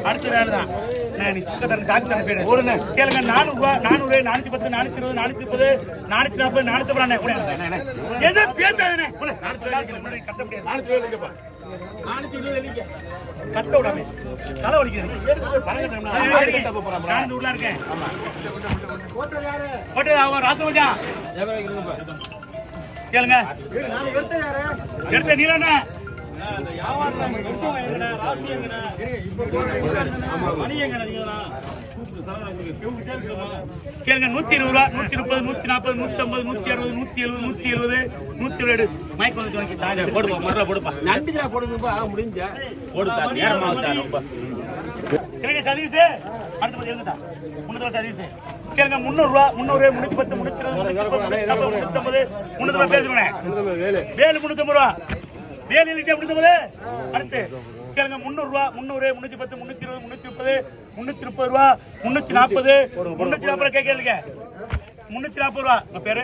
அடுத்த வேலை தான் நீ சுக்க தரேன் சாக்கு தரேன் பேரு ஓடுங்க கேளுங்க 400 ரூபா 400 410 420 430 440 440 எதை பேசாதே கத்த முடியாது 420 கத்த விடாம தலை வலிக்குது நான் ஊர்ல இருக்கேன் போட்டு அவன் ராசமஜா கேளுங்க எடுத்த நீலண்ணா கேளுங்க 120 ரூபா 130 140 150 160 170 170 மைக் வந்து வாங்கி தாங்க போடுப்பா மரல போடுப்பா நண்டிடா போடுங்கப்பா முடிஞ்ச போடுடா நேரமா ஆகுதா ரொம்ப கேளுங்க சதீஷ் அடுத்து வந்து எழுதுடா முன்னதோட சதீஷ் கேளுங்க 300 ரூபா 300 310 320 350 பேசுறேன் வேலு 350 ரூபா வேலு இல்ல 350 அடுத்து கேளுங்க 300 ரூபா 300 310 320 330 ரூபா 340 340 கேக்குறீங்க 340 ரூபா உங்க பேரு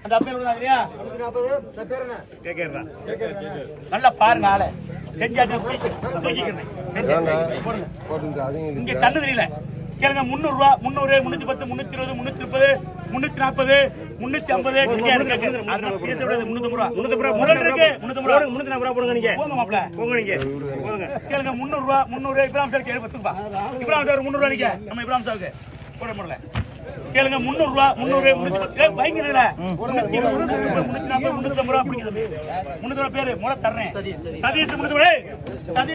அந்த அப்பே இல்லையா 340 நான் பேர் என்ன கேக்குறா நல்லா பாருங்க ஆளை செஞ்சாச்சு தூக்கிக்கிறேன் இங்க கண்ணு தெரியல கேளுங்க 300 ரூபா 300 310 320 330 340 350 பேச விடாது 350 ரூபா 350 ரூபா முதல் இருக்கு 350 ரூபா 340 ரூபா போடுங்க நீங்க போங்க மாப்ள போங்க நீங்க போங்க கேளுங்க 300 ரூபா 300 இப்ராஹிம் சார் கேளு பத்துப்பா இப்ராஹிம் சார் 300 ரூபா நீங்க நம்ம இப்ராஹிம் சாருக்கு போட முடியல கேளுங்க 300 ரூபா 300 310 பயங்கரல 320 340 350 ரூபா அப்படிங்க 300 பேரு முறை தரேன் சதீஷ் 300 சதீஷ்